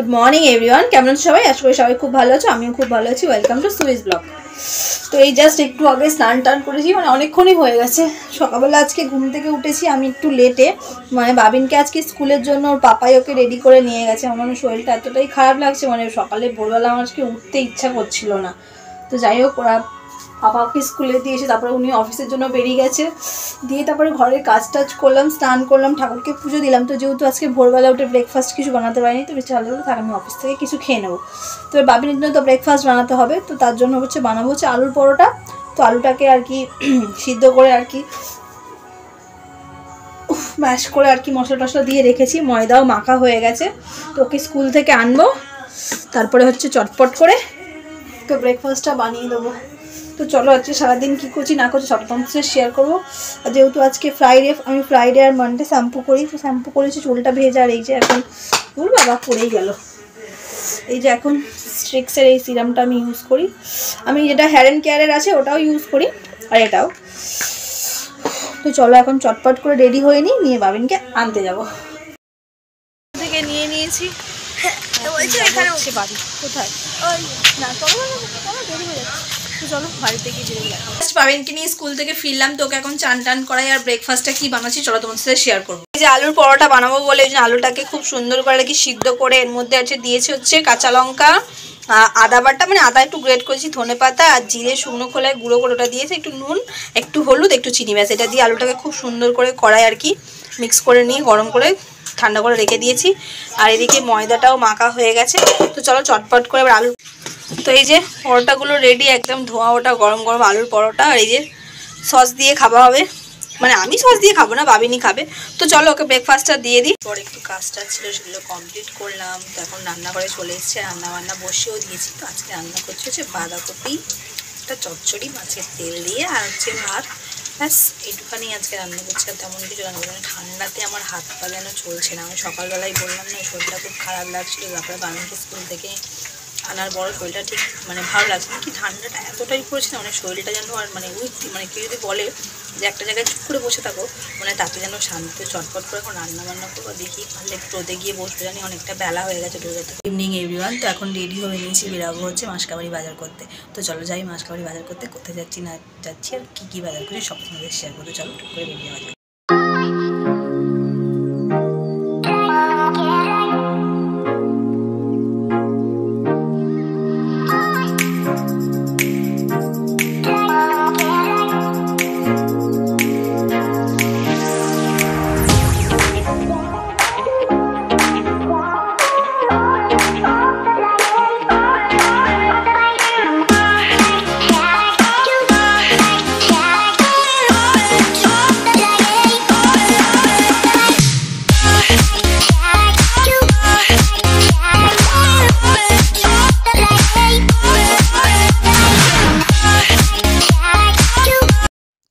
Good morning everyone, কেমন আছো সবাই? আশা করি সবাই খুব ভালো আছো, আমিও খুব ভালো আছি। Welcome to Swiss blog. তো এই জাস্ট একটু আগে স্নান টান করেছি, মানে অনেকক্ষণই হয়ে গেছে। সকালবেলা আজকে ঘুম থেকে উঠেছি আমি একটু লেটে, মানে বাবিনকে আজকে স্কুলের জন্য ওর পাপাই ওকে রেডি করে নিয়ে গেছে। আমার শরীরটা এতটাই খারাপ লাগছে, মানে সকালে ভোরবেলা আমার আজকে উঠতে ইচ্ছা করছিল না। তো যাই হোক, ওরা পাপাকে স্কুলে দিয়ে এসে তারপরে উনি অফিসের জন্য বেরিয়ে গেছে, দিয়ে তারপরে ঘরের কাজ টাজ করলাম, স্নান করলাম, ঠাকুরকে পুজো দিলাম। তো যেহেতু আজকে ভোরবেলা উঠে ব্রেকফাস্ট কিছু বানাতে পারিনি, তো বেশি ভালো থাক আমি অফিস থেকে কিছু খেয়ে নেবো। তো বাবিনের জন্য তো ব্রেকফাস্ট বানাতে হবে, তো তার জন্য বানাবো হচ্ছে আলুর পরোটা। তো আলুটাকে আর কি সিদ্ধ করে আর কি ম্যাশ করে আর কি মশলা টশলা দিয়ে রেখেছি, ময়দাও মাখা হয়ে গেছে। তো ওকে স্কুল থেকে আনবো, তারপরে চটপট করে তো ব্রেকফাস্টটা বানিয়ে দেবো। তো চলো আজকে সারাদিন কী করছি না করছি সব তোমার সাথে শেয়ার করবো। আর যেহেতু আজকে ফ্রাইডে, আমি ফ্রাইডে আর মানডে শ্যাম্পু করি, তো শ্যাম্পু করেছি, চুলটা ভেজা। আর এই যে এখন চুল বাবা পড়েই গেল, এই যে এখন স্ট্রিক্সের এই সিরামটা আমি ইউজ করি। আমি যেটা হেয়ার অ্যান্ড কেয়ারের আছে ওটাও ইউজ করি, আর এটাও। তো চলো এখন চটপট করে রেডি হয়ে নিয়ে বাবিনকে আনতে যাবো। থেকে নিয়ে নিয়েছি, বাড়ি কোথায় না চলো দেরি হয়ে যাচ্ছে। তো চলো বাড়িতে গিয়ে বেরিয়ে গেলাম। বাবিনকে নিয়ে স্কুল থেকে ফিরলাম, তো ওকে এখন চান টান করাই। আর ব্রেকফাস্টটা কি বানাচ্ছি চলো তোমার সাথে শেয়ার করবো। এই যে আলুর পরোটা বানাবো বলে এই যে আলুটাকে খুব সুন্দর করে আর কি সিদ্ধ করে এর মধ্যে দিয়েছি কাঁচা লঙ্কা, আদা বাটা, মানে আদা একটু গ্রেট করেছি, ধনে পাতা আর জিরে শুকনো খোলায় গুঁড়ো করে ওটা দিয়েছি, একটু নুন, একটু হলুদ, একটু চিনি, ব্যাস এটা দিয়ে আলুটাকে খুব সুন্দর করে কড়াই আর কি মিক্স করে নিয়ে গরম করে ঠান্ডা করে রেখে দিয়েছি। আর এদিকে ময়দাটাও মাখা হয়ে গেছে। তো চলো চটপট করে এবার আলু, তো এই যে পরোটাগুলো রেডি, একদম ধোঁয়া ওটা গরম গরম আলুর পরোটা। আর এই যে সস দিয়ে খাওয়া হবে, মানে আমি সস দিয়ে খাবো না, বাবিনি খাবে। তো চলো ওকে ব্রেকফাস্টটা দিয়ে দিই। পরে একটু কাজটা ছিল সেগুলো কমপ্লিট করলাম। তো এখন রান্নাঘরে চলে এসেছে, রান্না বসিয়েও দিয়েছি। তো আজকে রান্না করছে বাঁধাকপি, একটা চচ্চড়ি মাছের তেল দিয়ে, আর ভাত, ব্যাস এইটুখানি আজকে রান্না করছি। আর তেমন কিছু রান্না করছি। ঠান্ডাতে আমার হাত পা যেন চলছে না। আমি সকালবেলায় বললাম না শরীরটা খুব খারাপ লাগছিলো, তারপরে বাবিনকে স্কুল থেকে আনার বড় শরীরটা ঠিক মানে ভালো লাগছে না। কি ঠান্ডাটা এতটাই পড়েছে না, মানে শরীরটা যেন আর মানে মানে কেউ যদি বলে যে একটা জায়গায় চুপ করে বসে থাকো, মানে তাতে যেন শান্তি। চটপট করে এখন রান্না বান্না করবো, দেখি পারলে একটু রোদে গিয়ে বসবে, জানি অনেকটা বেলা হয়ে গেছে রোদে। ইভিনিং এভরিওয়ান, তো এখন রেডি হয়ে নিয়েছি, বেরাবো মাসকাবাড়ি বাজার করতে। তো চলো যাই মাসকাবাড়ি বাজার করতে, কোথায় যাচ্ছি না যাচ্ছি আর কী বাজার করছি সব তোমাদের শেয়ার করতে। চলো টুক করে রেডি হওয়া যায়।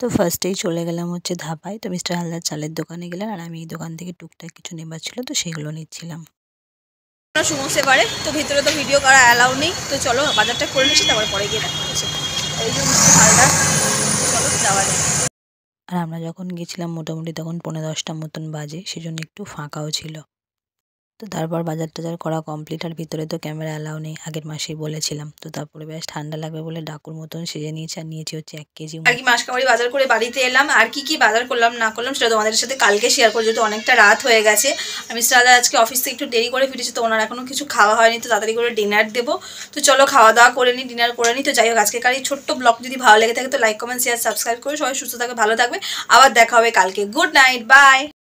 তো ফার্স্টেই চলে গেলাম ধাবায়। তো মিস্টার হালদার চালের দোকানে গেলেন, আর আমি এই দোকান থেকে টুকটাক কিছু নেবার ছিল, তো সেগুলো নিচ্ছিলাম। সমস্ত এবারে তো ভিতরে তো ভিডিও করা অ্যালাউ নেই। তো চলো বাজারটা করে নিচ্ছি, তারপরে পরে গিয়ে দেখা হচ্ছে। এই যে মিস্টার হালদার, চলো যাওয়া যায়। আর আমরা যখন গেছিলাম মোটামুটি তখন 9:30 মতন বাজে, সেজন্য একটু ফাঁকাও ছিল। তো তারপর বাজার টাজার করা কমপ্লিট। আর ভিতরে তো ক্যামেরা অ্যালাউ নেই, আগের মাসেই বলেছিলাম। তো তারপরে বেশ ঠান্ডা লাগবে বলে ডাকুর মতন সেজে নিয়েছি, আর নিয়েছি 1 কেজি আর কি মাসকাবাড়ি বাজার করে বাড়িতে এলাম। আর কি বাজার করলাম না করলাম সেটা তোমাদের সাথে কালকে শেয়ার করবো, যেহেতু অনেকটা রাত হয়ে গেছে। আমি মিস্টার হালদার আজকে অফিস থেকে একটু দেরি করে ফিরেছি, তো ওনার এখনো কিছু খাওয়া হয়নি, তো তাড়াতাড়ি করে ডিনার দেবো। তো চলো খাওয়া দাওয়া করে নিই, ডিনার করে নিই। তো যাই হোক আজকেকার এই ছোট্ট ব্লগ যদি ভালো লেগে থাকে তো লাইক কমেন্ট শেয়ার সাবস্ক্রাইব করে সবাই সুস্থ থাকবে, ভালো থাকবে। আবার দেখা হবে কালকে। Good night, by.